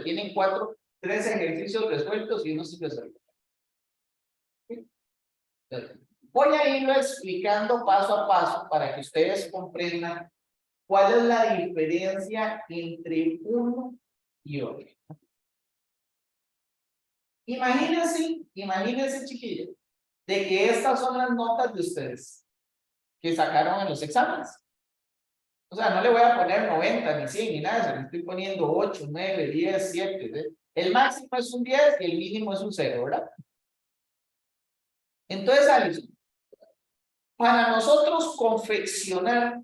completo. Tienen 3 ejercicios resueltos y uno sin resolver. Voy a irlo explicando paso a paso para que ustedes comprendan cuál es la diferencia entre uno y otro. Imagínense, chiquillos, de que estas son las notas de ustedes que sacaron en los exámenes. O sea, no le voy a poner 90, ni 100, ni nada de eso. Le estoy poniendo 8, 9, 10, 7. ¿sí? El máximo es un 10 y el mínimo es un 0, ¿verdad? Entonces, Alison, para nosotros confeccionar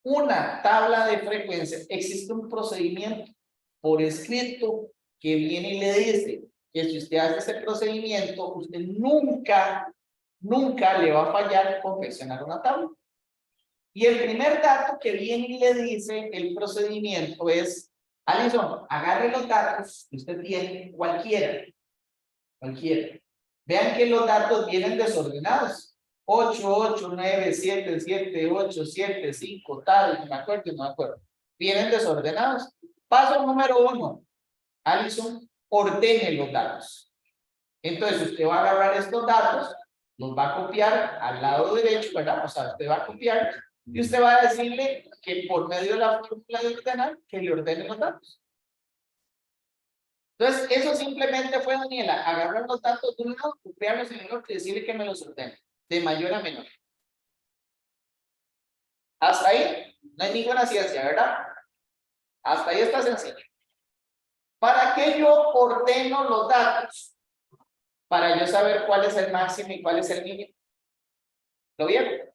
una tabla de frecuencias, existe un procedimiento por escrito que viene y le dice que si usted hace ese procedimiento, usted nunca le va a fallar confeccionar una tabla. Y el primer dato que viene y le dice el procedimiento es, Alison, agarre los datos que usted tiene, cualquiera. Vean que los datos vienen desordenados. 8, 8, 9, 7, 7, 8, 7, 5, tal, no me acuerdo. Vienen desordenados. Paso número 1. Alison, ordene los datos. Entonces, usted va a agarrar estos datos, los va a copiar al lado derecho, ¿verdad? O sea, usted va a copiar y usted va a decirle que por medio de la fórmula de ordenar, que le ordene los datos. Entonces, eso simplemente fue, Daniela, agarrar los datos de un lado, copiarlos en el otro y decirle que me los ordene, de mayor a menor. Hasta ahí no hay ninguna ciencia, ¿verdad? Hasta ahí está sencillo. ¿Para qué yo ordeno los datos? Para yo saber cuál es el máximo y cuál es el mínimo. ¿Lo vieron?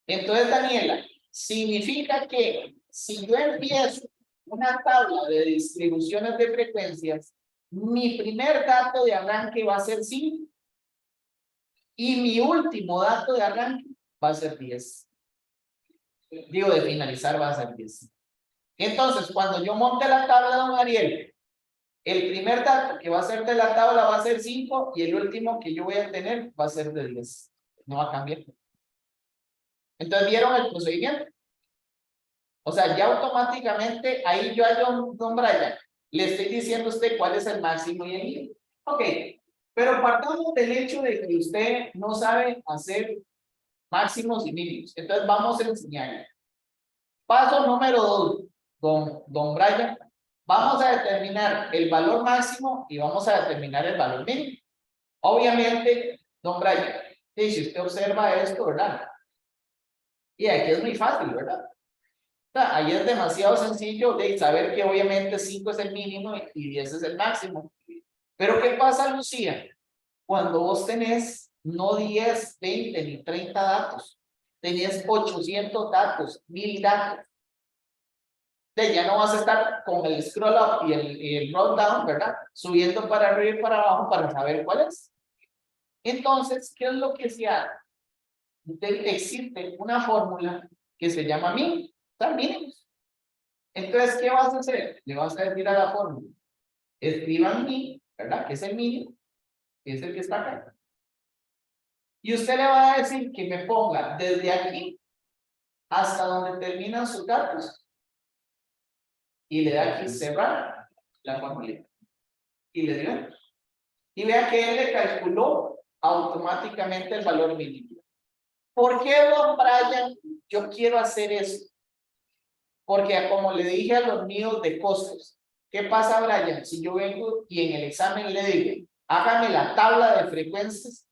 Entonces, Daniela, significa que si yo empiezo una tabla de distribuciones de frecuencias, mi primer dato de arranque va a ser 5 y mi último dato de arranque va a ser 10. Digo, de finalizar va a ser 10. Entonces, cuando yo monte la tabla, don Ariel, el primer dato que va a ser de la tabla va a ser 5 y el último que yo voy a tener va a ser de 10. No va a cambiar. Entonces, ¿vieron el procedimiento? O sea, ya automáticamente ahí yo a don Brian le estoy diciendo a usted cuál es el máximo y el mínimo. Ok, pero partamos del hecho de que usted no sabe hacer máximos y mínimos. Entonces vamos a enseñarle. Paso número 2, don Brian. Vamos a determinar el valor máximo y vamos a determinar el valor mínimo. Obviamente, don Brian, si usted observa esto, ¿verdad? Y aquí es muy fácil, ¿verdad? O sea, ahí es demasiado sencillo de saber que obviamente 5 es el mínimo y 10 es el máximo. Pero ¿qué pasa, Lucía? Cuando vos tenés no 10, 20 ni 30 datos, tenés 800 datos, 1000 datos. Entonces ya no vas a estar con el scroll up y el roll down, ¿verdad? Subiendo para arriba y para abajo para saber cuál es. Entonces, ¿qué es lo que se hace? Existe una fórmula que se llama min, ¿están mínimos? Entonces, ¿qué vas a hacer? Le vas a decir a la fórmula, escriban min, ¿verdad? Que es el mínimo, que es el que está acá. Y usted le va a decir que me ponga desde aquí hasta donde terminan sus datos. Y le da aquí cerrar la fórmula. Y le dio. Y vea que él le calculó automáticamente el valor mínimo. ¿Por qué, don Brian, yo quiero hacer eso? Porque como le dije a los míos de costos, ¿qué pasa, Brian? Si yo vengo y en el examen le digo, hágame la tabla de frecuencias,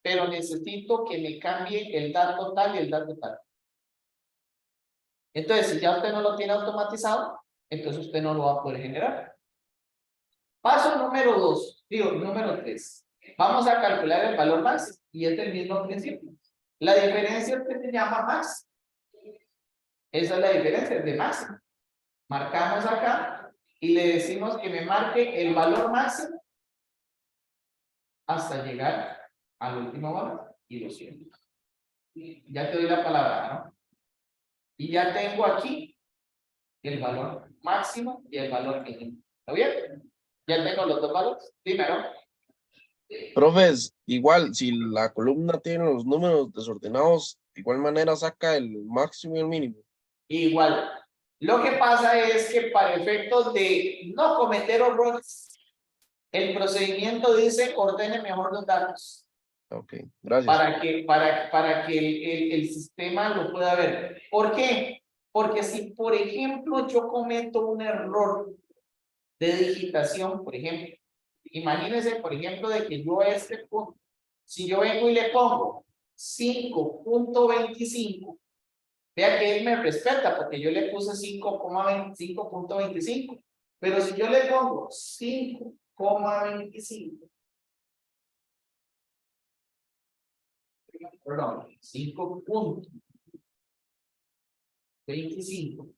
pero necesito que me cambie el dato tal y el dato tal. Entonces, si ya usted no lo tiene automatizado, entonces usted no lo va a poder generar. Paso número 2, número 3. Vamos a calcular el valor máximo y es el mismo principio. La diferencia es que se llama max. Esa es la diferencia de máximo. Marcamos acá y le decimos que me marque el valor máximo hasta llegar al último valor y lo siento. Ya te doy la palabra, ¿no? Y ya tengo aquí el valor máximo y el valor mínimo. ¿Está bien? Ya tengo los dos valores. Primero. Profes, igual, si la columna tiene los números desordenados, de igual manera saca el máximo y el mínimo. Igual. Lo que pasa es que para efectos de no cometer errores, el procedimiento dice ordene mejor los datos Ok, gracias. para que el sistema lo pueda ver. ¿Por qué? Porque si, por ejemplo, yo cometo un error de digitación, por ejemplo, imagínense, por ejemplo, de que yo a este punto, si yo vengo y le pongo 5.25, vea que él me respeta porque yo le puse 5.25, pero si yo le pongo 5.25, perdón, 5.25,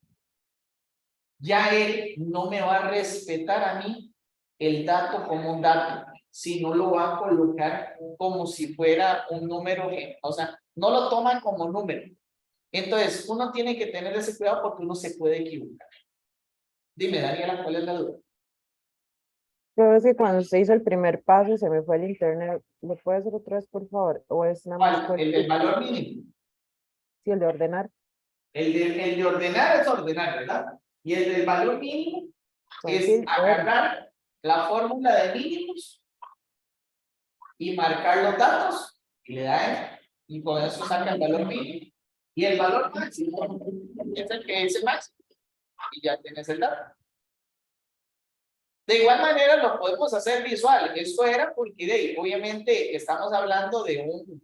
ya él no me va a respetar a mí el dato como un dato, sino lo va a colocar como si fuera un número, o sea, no lo toman como número. Entonces, uno tiene que tener ese cuidado porque uno se puede equivocar. Dime, Daniela, ¿cuál es la duda? Creo que cuando usted hizo el primer paso se me fue el internet. ¿Lo puede hacer otra vez, por favor? ¿O es nada más ¿Cuál? El del valor mínimo. Sí, el de ordenar? El de ordenar es ordenar, ¿verdad? Y el del valor mínimo es Sencillo, agarrar la fórmula de mínimos y marcar los datos y le da Enter, y con eso saca el valor mínimo. Y el valor máximo es el que es el máximo y ya tienes el dato. De igual manera lo podemos hacer visual. Esto era porque obviamente estamos hablando de un,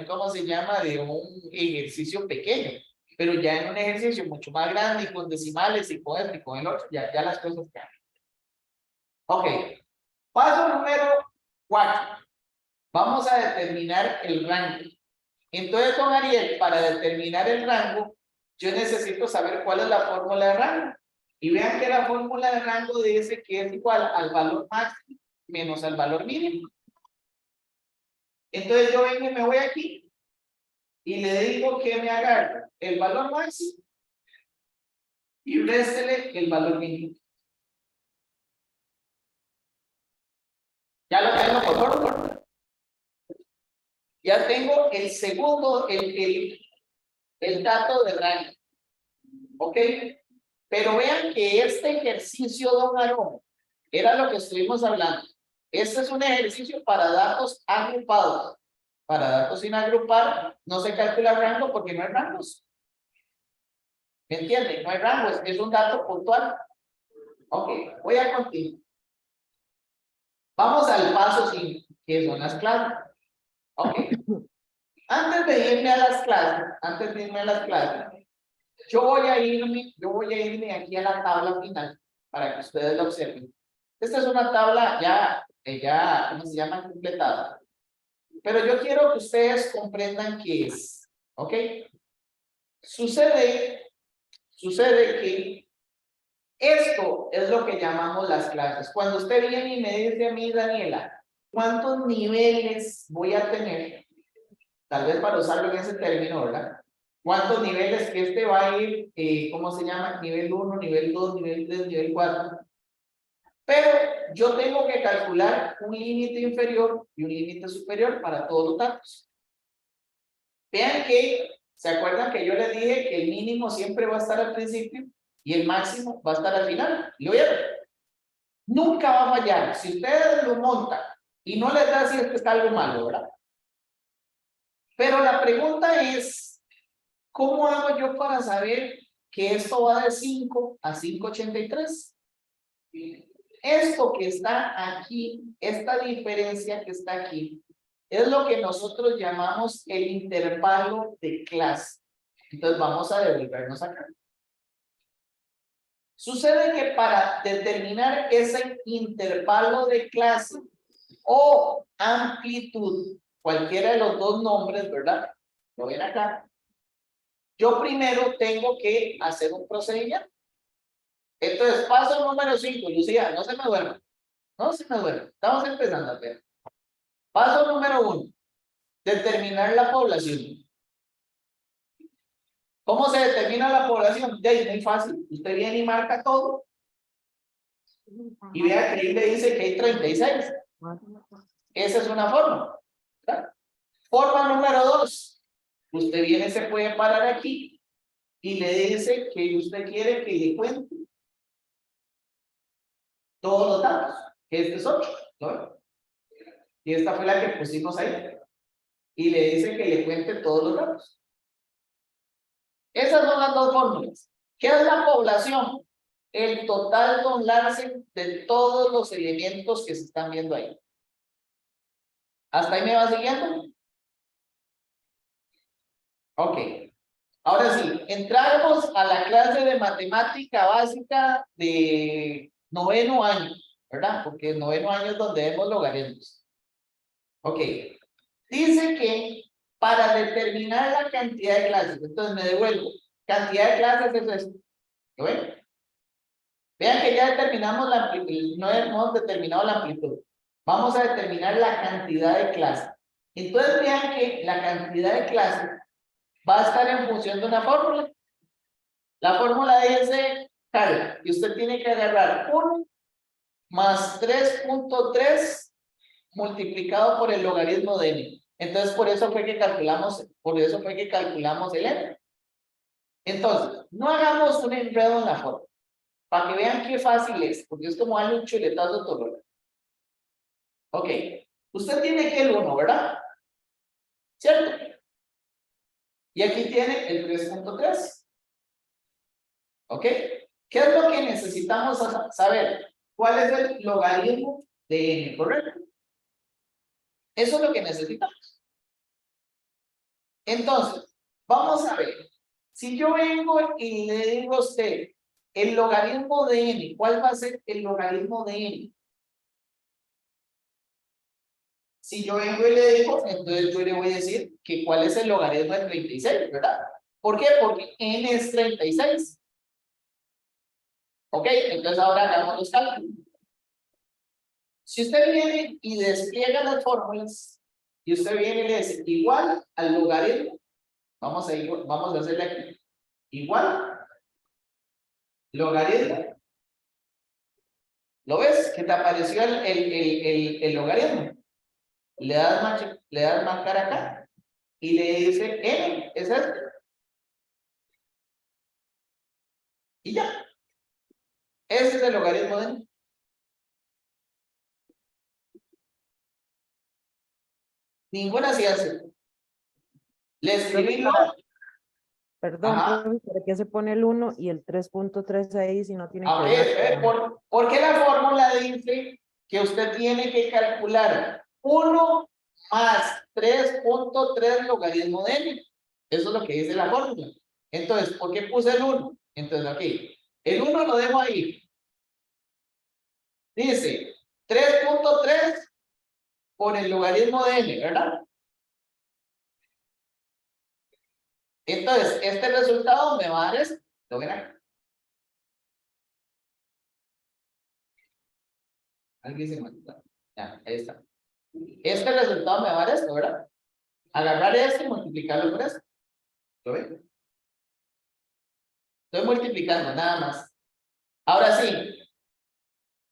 ¿cómo se llama? De un ejercicio pequeño. Pero ya en un ejercicio mucho más grande y con decimales y con esto y con el otro, ya las cosas cambian. Ok. Paso número 4. Vamos a determinar el rango. Entonces, don Ariel, para determinar el rango, yo necesito saber cuál es la fórmula de rango. Y vean que la fórmula de rango dice que es igual al valor máximo menos al valor mínimo. Entonces yo vengo y me voy aquí y le digo que me agarre el valor máximo y réstele el valor mínimo. Ya lo tengo por favor. Ya tengo el segundo, el dato de rango. ¿Ok? Pero vean que este ejercicio, don Aarón, era lo que estuvimos hablando. Este es un ejercicio para datos agrupados. Para datos sin agrupar, no se calcula rango porque no hay rangos. ¿Me entienden? No hay rangos, es un dato puntual. Ok, voy a continuar. Vamos al paso 5, que son las clases. Ok. Antes de irme a las clases, yo voy a irme aquí a la tabla final para que ustedes lo observen. Esta es una tabla ya, ¿cómo se llama? Completada. Pero yo quiero que ustedes comprendan qué es. ¿Ok? Sucede que esto es lo que llamamos las clases. Cuando usted viene y me dice a mí, Daniela, ¿cuántos niveles voy a tener? Tal vez para usarlo en ese término, ¿verdad? ¿Cuántos niveles que este va a ir, cómo se llama? Nivel 1, nivel 2, nivel 3, nivel 4. Pero yo tengo que calcular un límite inferior y un límite superior para todos los datos. Vean que, ¿se acuerdan que yo les dije que el mínimo siempre va a estar al principio y el máximo va a estar al final? ¿Lo vieron? Nunca va a fallar. Si ustedes lo montan y no les da si es que está algo malo, ¿verdad? Pero la pregunta es, ¿cómo hago yo para saber que esto va de 5 a 5.83? Esto que está aquí, esta diferencia que está aquí, es lo que nosotros llamamos el intervalo de clase. Entonces vamos a devolvernos acá. Sucede que para determinar ese intervalo de clase o amplitud, cualquiera de los dos nombres, ¿verdad? Lo ven acá. Yo primero tengo que hacer un procedimiento. Entonces, paso número 5, Lucía, no se me duerma. No se me duerma. Estamos empezando a ver. Paso número 1, determinar la población. ¿Cómo se determina la población? Ya es muy fácil. Usted viene y marca todo. Y vea que ahí le dice que hay 36. Esa es una forma. ¿Verdad? Forma número 2. Usted viene, se puede parar aquí y le dice que usted quiere que le cuente todos los datos, que este es 8, ¿no ve? Y esta fue la que pusimos ahí. Y le dice que le cuente todos los datos. Esas son las dos fórmulas. ¿Qué es la población? El total don Larsen de todos los elementos que se están viendo ahí. ¿Hasta ahí me va siguiendo? Ok. Ahora sí, entramos a la clase de matemática básica de 9º año, ¿verdad? Porque en 9º año es donde vemos logaritmos. Ok. Dice que para determinar la cantidad de clases, entonces me devuelvo, cantidad de clases es esto. ¿Lo ven? Vean que ya determinamos la amplitud, no hemos determinado la amplitud. Vamos a determinar la cantidad de clases. Entonces vean que la cantidad de clases va a estar en función de una fórmula. La fórmula dice, Carla, y usted tiene que agarrar 1 más 3.3 multiplicado por el logaritmo de n. Entonces por eso fue que calculamos el n. Entonces, no hagamos un enredo en la fórmula, para que vean qué fácil es, porque es como darle un chuletazo todo. Ok, usted tiene que el 1, ¿verdad? ¿Cierto? Y aquí tiene el 3.3. ¿Ok? ¿Qué es lo que necesitamos saber? ¿Cuál es el logaritmo de n, correcto? Eso es lo que necesitamos. Entonces, vamos a ver. Si yo vengo y le digo a usted el logaritmo de n, ¿cuál va a ser el logaritmo de n? Si yo vengo y le digo, entonces yo le voy a decir que cuál es el logaritmo de 36, ¿verdad? ¿Por qué? Porque n es 36. Ok, entonces ahora hagamos los cálculos. Si usted viene y despliega las fórmulas, y usted viene y le dice igual al logaritmo, vamos a hacerle aquí, igual, logaritmo. ¿Lo ves? Que te apareció el logaritmo. Le das marcar acá y le dice n, es este. Y ya. Ese es el logaritmo de n. Ninguna ciencia. Le escribí lo. Perdón, Ajá. profe, ¿por qué se pone el 1 y el 3.3 ahí si no tiene que Ok, ver nada? porque la fórmula dice que usted tiene que calcular 1 más 3.3 logaritmo de n. Eso es lo que dice la fórmula. Entonces, ¿por qué puse el 1? Entonces, aquí, el 1 lo dejo ahí. Dice 3.3 por el logaritmo de n, ¿verdad? Entonces, este resultado me va a dar esto. ¿Lo ven acá? Alguien se manda. Ya, ahí está. Este resultado me va a dar esto, ¿verdad? Agarrar esto y multiplicarlo por esto. ¿Lo ven? Estoy multiplicando, nada más. Ahora sí.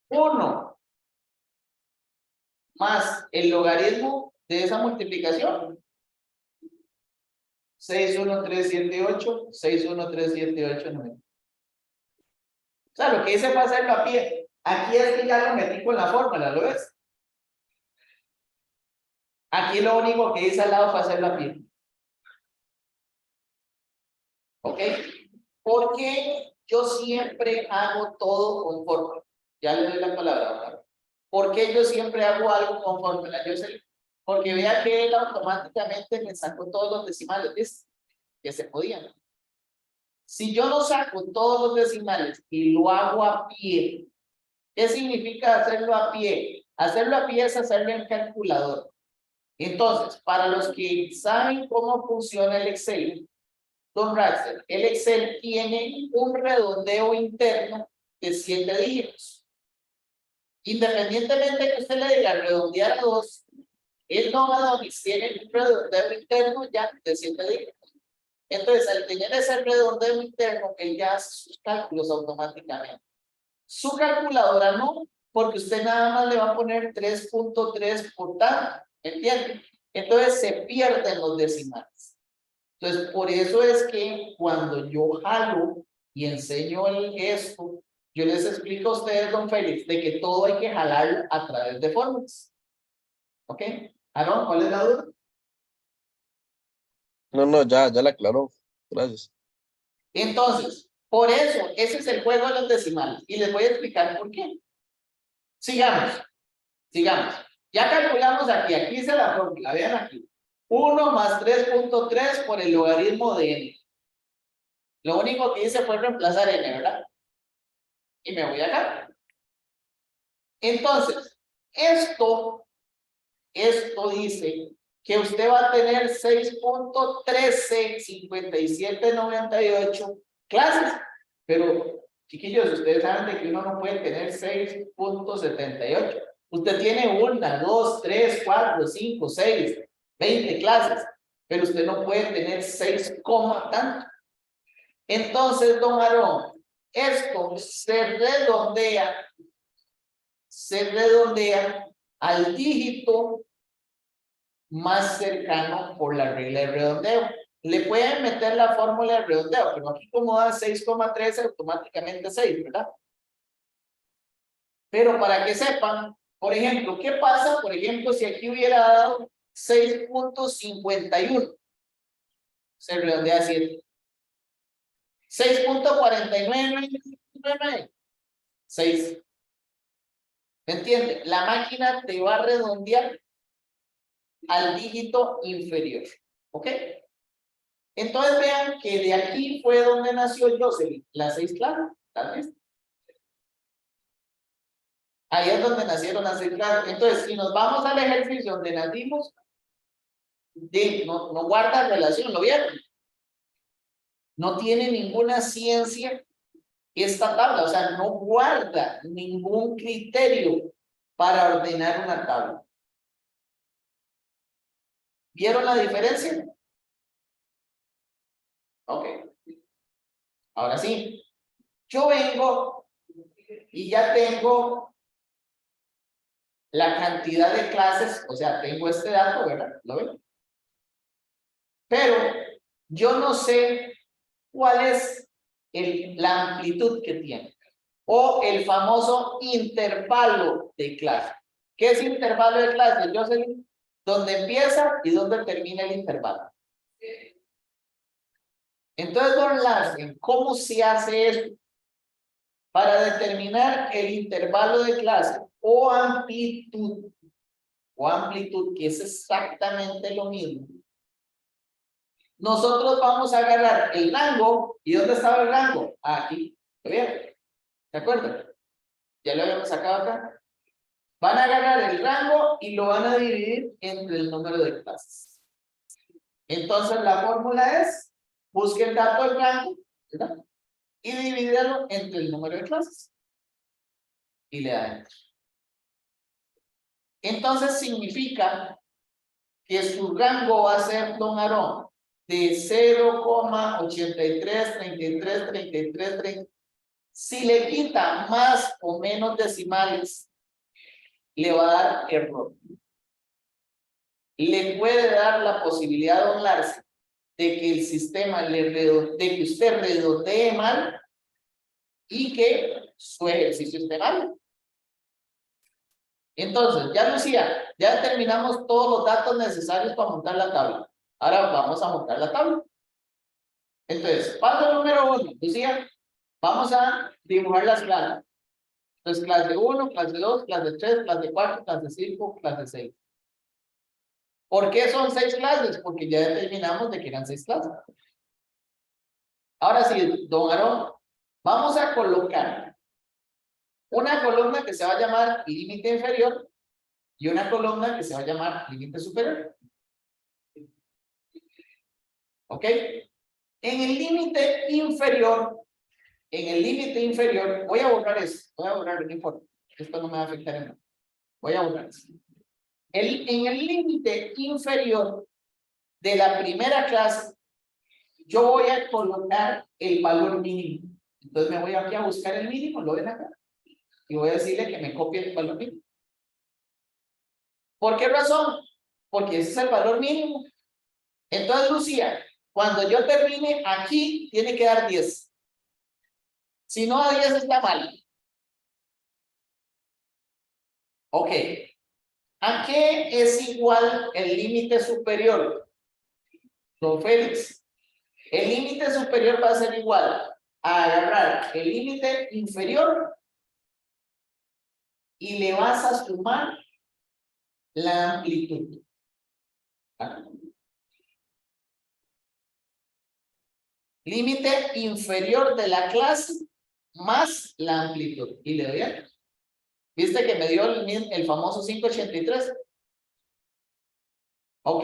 1 más el logaritmo de esa multiplicación. 61378, 61378, 9. O sea, lo que hice fue hacerlo a pie. Aquí es que ya lo metí con la fórmula, ¿lo ves? Aquí lo único que hice al lado fue hacerlo a pie. ¿Ok? Porque yo siempre hago todo con fórmula. Ya le doy la palabra, ¿verdad? Porque yo siempre hago algo con fórmula. Yo sé, porque vea que él automáticamente me sacó todos los decimales, ¿ves? Que se podían. Si yo no saco todos los decimales y lo hago a pie, ¿qué significa hacerlo a pie? Hacerlo a pie es hacerlo en calculador. Entonces, para los que saben cómo funciona el Excel, don Raxel, el Excel tiene un redondeo interno de 7 dígitos. Independientemente de que usted le diga redondear a 2, el novadonis tiene un redondeo interno ya de 7 dígitos. Entonces, al tener ese redondeo interno, él ya hace sus cálculos automáticamente. Su calculadora no, porque usted nada más le va a poner 3.3 por tanto, ¿entiende? Entonces se pierden los decimales. Entonces, por eso es que cuando yo jalo y enseño esto, yo les explico a ustedes, don Félix, de que todo hay que jalarlo a través de fórmulas. ¿Ok? Aaron, ¿cuál es la duda? No, ya la aclaró. Gracias. Entonces, por eso, ese es el juego de los decimales. Y les voy a explicar por qué. Sigamos. Ya calculamos aquí se la fórmula, vean aquí. 1 más 3.3 por el logaritmo de n. Lo único que hice fue reemplazar n, ¿verdad? Y me voy acá. Entonces, esto dice que usted va a tener 6.135798 clases. Pero, chiquillos, ustedes saben de que uno no puede tener 6.78. Usted tiene 1, 2, 3, 4, 5, 6, 20 clases. Pero usted no puede tener 6, tanto. Entonces, don Aarón, esto se redondea al dígito más cercano por la regla de redondeo. Le pueden meter la fórmula de redondeo, pero aquí como da 6,13, automáticamente 6, ¿verdad? Pero para que sepan, por ejemplo, ¿qué pasa? Por ejemplo, si aquí hubiera dado 6.51, se redondea a 7. 6.4999, 6. ¿Me entiendes? La máquina te va a redondear al dígito inferior. ¿Ok? Entonces vean que de aquí fue donde nació Jocelyn, las 6 clases, tal vez. Ahí es donde nacieron las 6 clases. Entonces, si nos vamos al ejercicio donde nacimos, no guarda relación, ¿lo vieron? No tiene ninguna ciencia esta tabla, o sea, no guarda ningún criterio para ordenar una tabla. ¿Vieron la diferencia? Ok. Ahora sí, yo vengo y ya tengo la cantidad de clases, o sea, tengo este dato, ¿verdad? ¿Lo ven? Pero yo no sé cuál es la amplitud que tiene. O el famoso intervalo de clase. ¿Qué es intervalo de clase, Jocelyn? ¿Dónde empieza y dónde termina el intervalo? Entonces, don Larsen, ¿cómo se hace eso? Para determinar el intervalo de clase o amplitud, que es exactamente lo mismo. Nosotros vamos a agarrar el rango. ¿Y dónde estaba el rango? Aquí. ¿Lo vieron? ¿De acuerdo? Ya lo habíamos sacado acá. Van a agarrar el rango y lo van a dividir entre el número de clases. Entonces la fórmula es, busque el dato del rango, ¿verdad? Y divídelo entre el número de clases. Y le da enter. Entonces significa que su rango va a ser, don Aarón, de 0,833333. Si le quita más o menos decimales, le va a dar error. Le puede dar la posibilidad, don Larsen, de que el sistema de que usted redondee mal y que su ejercicio esté mal. Entonces, ya Lucía, ya terminamos todos los datos necesarios para montar la tabla. Ahora vamos a montar la tabla. Entonces, paso número 1, Lucía, vamos a dibujar las clases. Entonces, clase 1, clase 2, clase 3, clase 4, clase 5, clase 6. ¿Por qué son 6 clases? Porque ya determinamos de que eran 6 clases. Ahora sí, don Aarón, vamos a colocar una columna que se va a llamar límite inferior y una columna que se va a llamar límite superior. ¿Ok? En el límite inferior, voy a borrar eso, no importa, esto no me va a afectar en nada. Voy a borrar eso. En el límite inferior de la primera clase, yo voy a colocar el valor mínimo. Entonces me voy aquí a buscar el mínimo, lo ven acá, y voy a decirle que me copie el valor mínimo. ¿Por qué razón? Porque ese es el valor mínimo. Entonces, Lucía, Cuando yo termine aquí, tiene que dar 10. Si no da 10 está mal. Ok. ¿A qué es igual el límite superior? Don Félix. El límite superior va a ser igual a agarrar el límite inferior y le vas a sumar la amplitud. Límite inferior de la clase más la amplitud. Y le doy a... ¿Viste que me dio el famoso 583? Ok.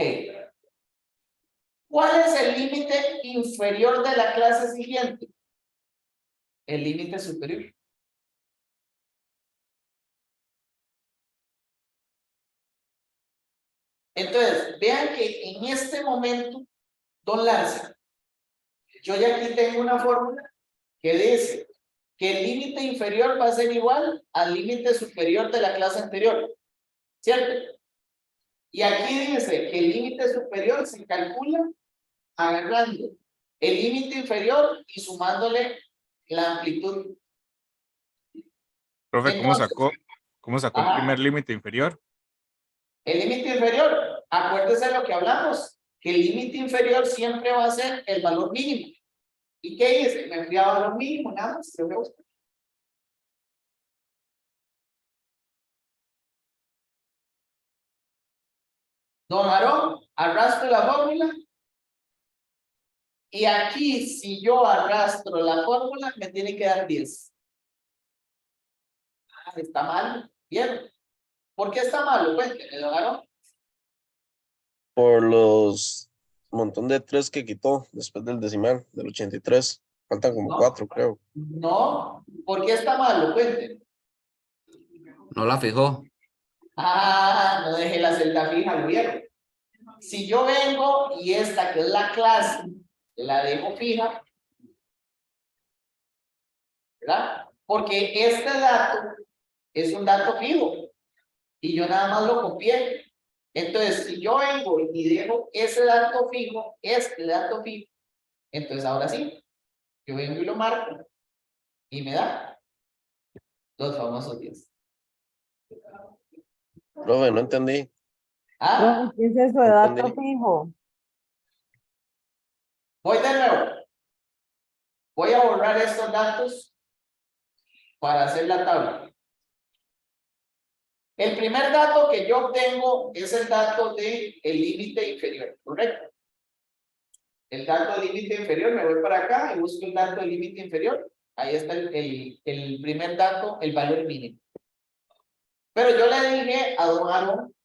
¿Cuál es el límite inferior de la clase siguiente? El límite superior. Entonces, vean que en este momento, don Larsa, yo ya aquí tengo una fórmula que dice que el límite inferior va a ser igual al límite superior de la clase anterior, ¿cierto? Y aquí dice que el límite superior se calcula agarrando el límite inferior y sumándole la amplitud. Profe, Entonces, ¿cómo sacó el primer límite inferior? El límite inferior, acuérdese de lo que hablamos, que el límite inferior siempre va a ser el valor mínimo. ¿Y qué hice? Me fui a valor mínimo, nada más. Don Aarón, arrastro la fórmula. Y aquí, si yo arrastro la fórmula, me tiene que dar 10. Ah, está mal. Bien. ¿Por qué está mal? Cuénteme, don Aarón. Por los montón de 3 que quitó después del decimal, del 83. Faltan como No. 4, creo. No. ¿Por qué está mal? Cuénteme. No la fijó. Ah, no dejé la celda fija, lo vieron. Si yo vengo y esta que es la clase, la dejo fija, ¿verdad? Porque este dato es un dato fijo y yo nada más lo copié. Entonces, si yo vengo y dejo ese dato fijo, entonces ahora sí, yo vengo y lo marco y me da los famosos 10. Profe, no entendí. Ah, ¿Qué es eso de No dato entendí. fijo? voy de nuevo. Voy a borrar estos datos para hacer la tabla. El primer dato que yo obtengo es el dato del límite inferior, ¿correcto? El dato del límite inferior, me voy para acá y busco el dato del límite inferior. Ahí está el primer dato, el valor mínimo. Pero yo le dije a don Aaron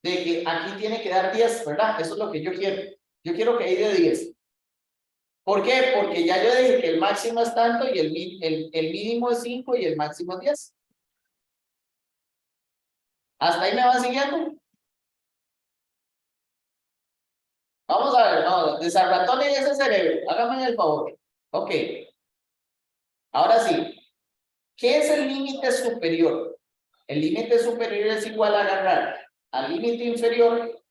de que aquí tiene que dar 10, ¿verdad? Eso es lo que yo quiero. Yo quiero que ahí dé 10. ¿Por qué? Porque ya yo dije que el máximo es tanto y el mínimo es 5 y el máximo es 10. ¿Hasta ahí me van siguiendo? Vamos a ver, no, desarratonen ese cerebro, háganme el favor. Ok. Ahora sí, ¿qué es el límite superior? El límite superior es igual a agarrar al límite inferior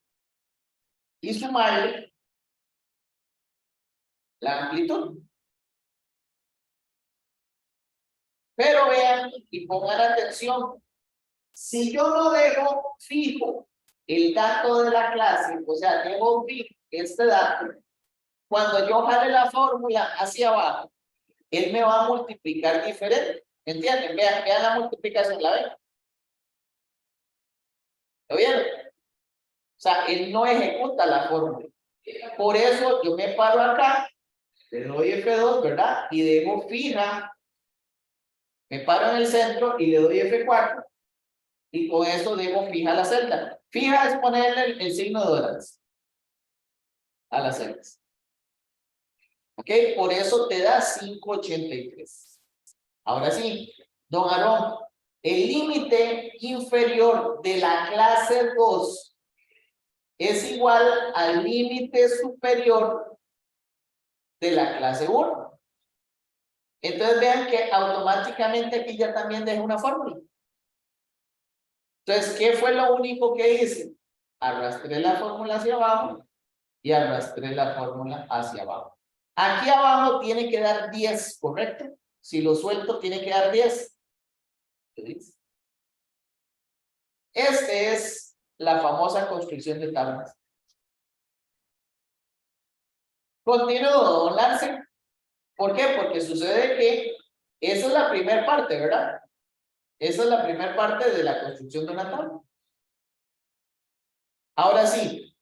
y sumarle la amplitud. Pero vean y pongan atención, si yo no dejo fijo el dato de la clase, o sea, dejo fijo este dato, cuando yo jale la fórmula hacia abajo, él me va a multiplicar diferente. ¿Entienden? Vean la multiplicación, ¿la ven? ¿Lo vieron? O sea, él no ejecuta la fórmula. Por eso yo me paro acá, le doy F2, ¿verdad? Y dejo fija, me paro en el centro y le doy F4, y con eso dejo fija la celda. Fija es ponerle el signo de dólares a las celdas. ¿Ok? Por eso te da 583. Ahora sí, don Aarón, el límite inferior de la clase 2 es igual al límite superior de la clase 1. Entonces vean que automáticamente aquí ya también dejo una fórmula. Entonces, ¿qué fue lo único que hice? Arrastré la fórmula hacia abajo y arrastré la fórmula hacia abajo. Aquí abajo tiene que dar 10, ¿correcto? Si lo suelto, tiene que dar 10. Este es la famosa construcción de tablas. Continúo, don Larsen. ¿Por qué? Porque sucede que esa es la primera parte, ¿verdad? Esa es la primera parte de la construcción de una tabla. Ahora sí,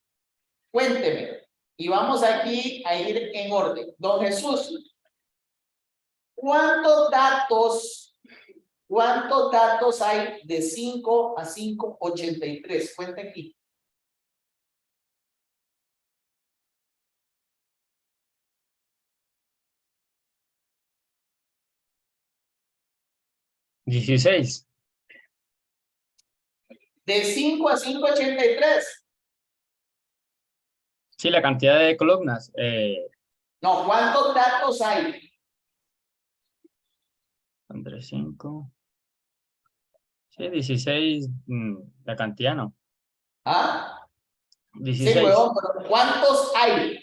cuénteme. Y vamos aquí a ir en orden. Don Jesús, ¿cuántos datos hay de 5 a 5, 83? Cuente aquí. ¿16? De 5 a 5, 83. Sí, la cantidad de columnas. No, ¿cuántos datos hay? Entre 5. Sí, 16. La cantidad no. ¿Ah? Sí, 16. huevón, pero ¿cuántos hay?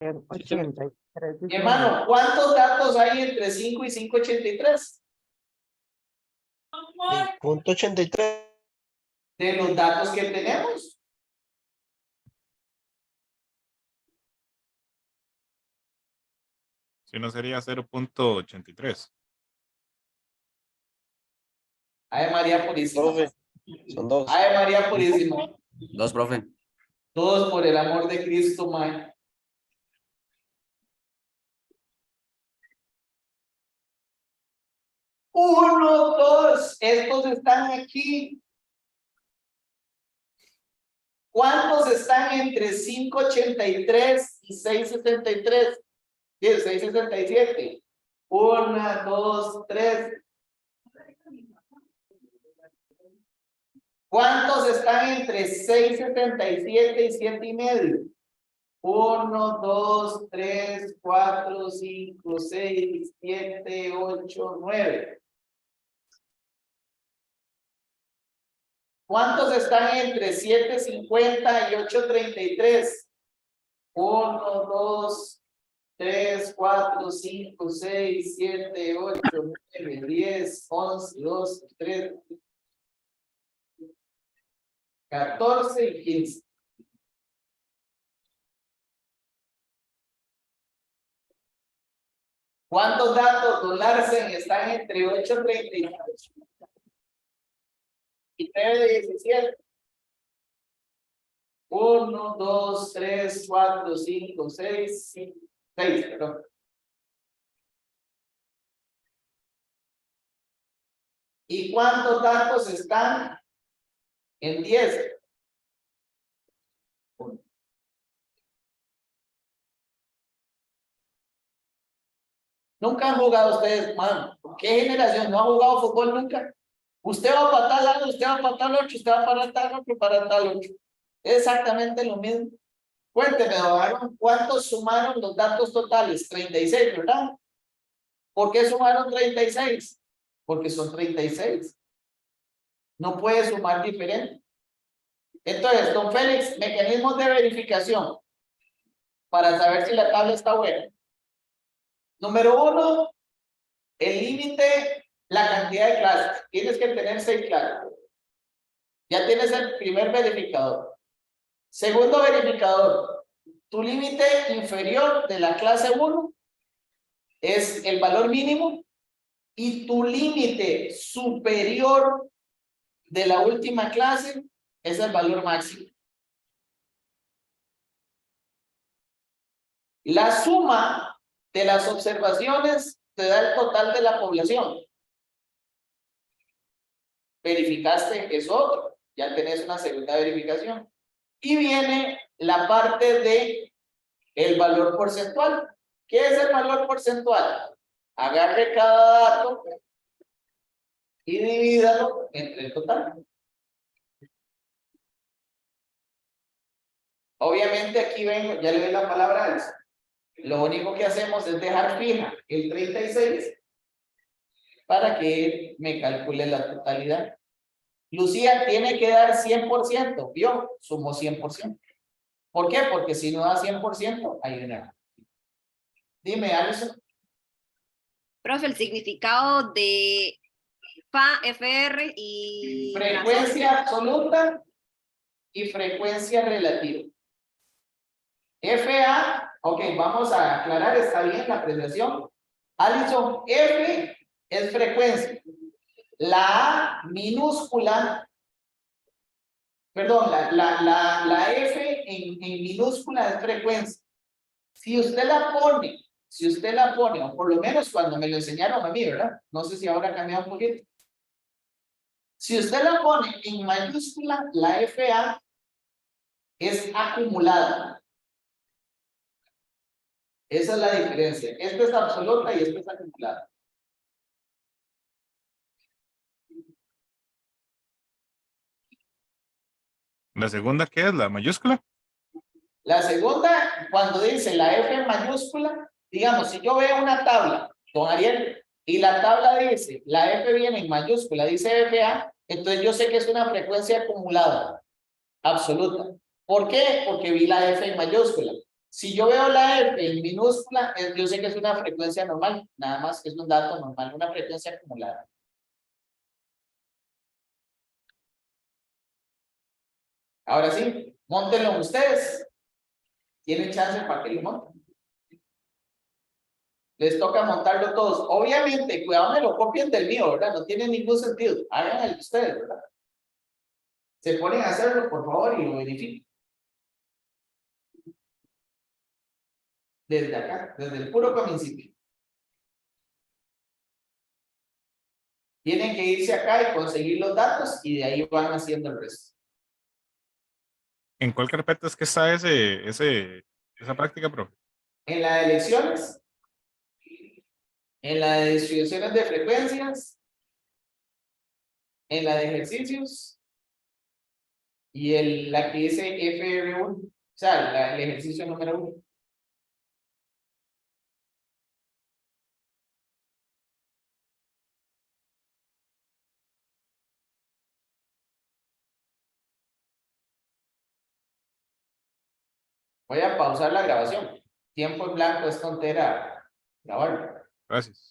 Sí, sí. 83. Mi hermano, ¿cuántos datos hay entre 5 y 583? Punto 83. De los datos que tenemos. Si no sería 0.83. Ay, María Purísima. Profe, son 2. Ay, María Purísima. 2, profe. Todos por el amor de Cristo, man. Uno, dos, estos están aquí. ¿Cuántos están entre 583 y 673? 667. 1, 2, 3. ¿Cuántos están entre 677 y 7 y medio? 1, 2, 3, 4, 5, 6, 7, 8, 9. ¿Cuántos están entre 750 y 833? 1, 2, 3, 4, 5, 6, 7, 8, 9, 10, 11, 12, 13, 14 y 15. ¿Cuántos datos, don Larsen, están entre 833 y 917? 1, 2, 3, 4, 5, 6, 6, perdón. ¿Y cuántos datos están en 10? Nunca han jugado ustedes, man. ¿Qué generación no ha jugado fútbol nunca? Usted va para tal lado, usted va para tal otro, usted va para tal otro, para tal otro. Es exactamente lo mismo. Cuénteme, don Aaron, ¿cuántos sumaron los datos totales? 36, ¿verdad? ¿Por qué sumaron 36? Porque son 36. No puede sumar diferente. Entonces, don Félix, mecanismos de verificación para saber si la tabla está buena. Número 1, el límite, la cantidad de clases. Tienes que tener 6 clases. Ya tienes el primer verificador. Segundo verificador, tu límite inferior de la clase 1 es el valor mínimo y tu límite superior de la última clase es el valor máximo. La suma de las observaciones te da el total de la población. Verificaste que es otro, ya tenés una segunda verificación. Y viene la parte de el valor porcentual. ¿Qué es el valor porcentual? Agarre cada dato y divídalo entre el total. Obviamente aquí vengo, ya le doy la palabra a Alison. Lo único que hacemos es dejar fija el 36 para que me calcule la totalidad. Lucía tiene que dar 100%, ¿vio? Sumó 100%. ¿Por qué? Porque si no da 100%, hay un error. Dime, Alison. Profe, el significado de FA, FR y Frecuencia absoluta y frecuencia relativa. FA, ok, vamos a aclarar, está bien la apreciación. Alison, F es frecuencia. La A minúscula, perdón, la F en minúscula es frecuencia. Si usted la pone, o por lo menos cuando me lo enseñaron a mí, ¿verdad? No sé si ahora ha cambiado un poquito. Si usted la pone en mayúscula, la FA es acumulada. Esa es la diferencia. Esta es absoluta y esta es acumulada. ¿La segunda qué es? ¿La mayúscula? La segunda, cuando dice la F en mayúscula, digamos, si yo veo una tabla, don Ariel, y la tabla dice, la F viene en mayúscula, dice FA, entonces yo sé que es una frecuencia acumulada, absoluta. ¿Por qué? Porque vi la F en mayúscula. Si yo veo la F en minúscula, yo sé que es una frecuencia normal, nada más que es un dato normal, una frecuencia acumulada. Ahora sí, móntenlo ustedes. Tienen chance para que lo monten. Les toca montarlo todos. Obviamente, cuidado, me lo copien del mío, ¿verdad? No tiene ningún sentido. Hagan el de ustedes, ¿verdad? Se ponen a hacerlo, por favor, y lo verifiquen. Desde acá, desde el puro principio. Tienen que irse acá y conseguir los datos y de ahí van haciendo el resto. ¿En cuál carpeta es que está esa práctica, profe? En la de elecciones, en la de distribuciones de frecuencias, en la de ejercicios y la que dice FR1, o sea, el ejercicio número 1. Voy a pausar la grabación. Tiempo en blanco es tontera grabarlo. Gracias.